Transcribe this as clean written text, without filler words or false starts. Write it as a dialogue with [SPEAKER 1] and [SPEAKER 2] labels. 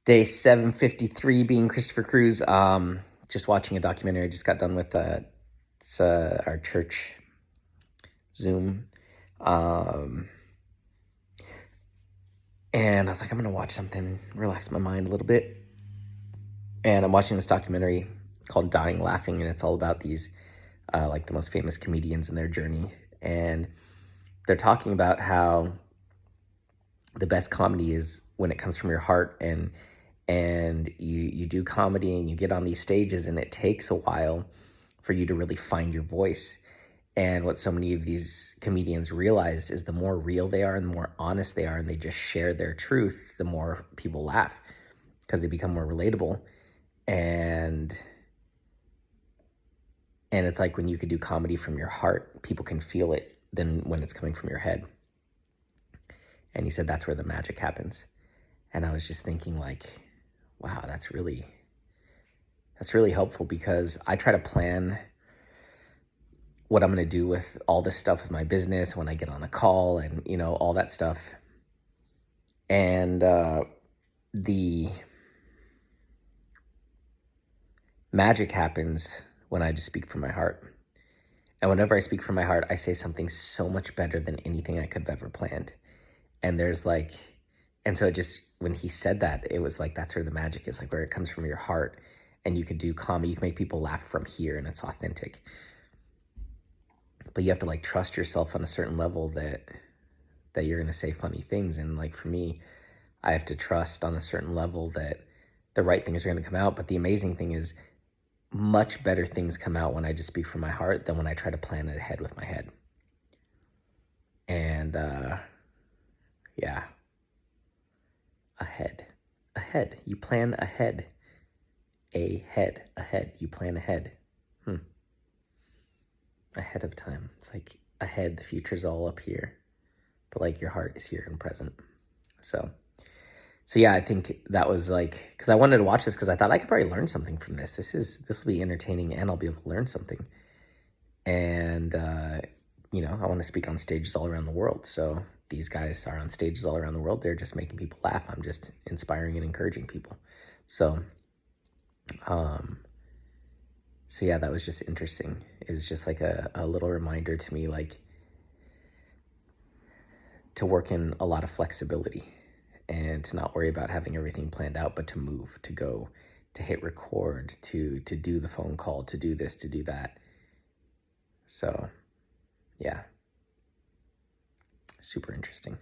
[SPEAKER 1] Day 753 being Christopher Cruz. Just watching a documentary. I just got done with it's, our church Zoom. And I was like, I'm going to watch something, relax my mind a little bit. And I'm watching this documentary called Dying Laughing, and it's all about these, like the most famous comedians and their journey. And they're talking about how the best comedy is when it comes from your heart, and you do comedy and you get on these stages, and it takes a while for you to really find your voice. And what so many of these comedians realized is the more real they are and the more honest they are, and they just share their truth, the more people laugh because they become more relatable. And it's like when you could do comedy from your heart, people can feel it than when it's coming from your head. And he said that's where the magic happens. And I was just thinking, like, wow, that's really helpful, because I try to plan what I'm going to do with all this stuff with my business when I get on a call and, all that stuff. And the magic happens when I just speak from my heart. And whenever I speak from my heart, I say something so much better than anything I could have ever planned. And so it just, when he said that, it was like, that's where the magic is, like where it comes from your heart. And you could do comedy, you can make people laugh from here, and it's authentic. But you have to trust yourself on a certain level that you're going to say funny things. And for me, I have to trust on a certain level that the right things are going to come out. But the amazing thing is, much better things come out when I just speak from my heart than when I try to plan it ahead with my head. And yeah, ahead. You plan ahead. Ahead. You plan ahead. Ahead of time. It's like ahead, the future's all up here, but your heart is here and present. So yeah, I think that was because I wanted to watch this because I thought I could probably learn something from this. This will be entertaining, and I'll be able to learn something. And I want to speak on stages all around the world. So these guys are on stages all around the world. They're just making people laugh. I'm just inspiring and encouraging people. So yeah, that was just interesting. It was just a little reminder to me, to work in a lot of flexibility and to not worry about having everything planned out, but to move, to go, to hit record, to do the phone call, to do this, to do that. So yeah, super interesting.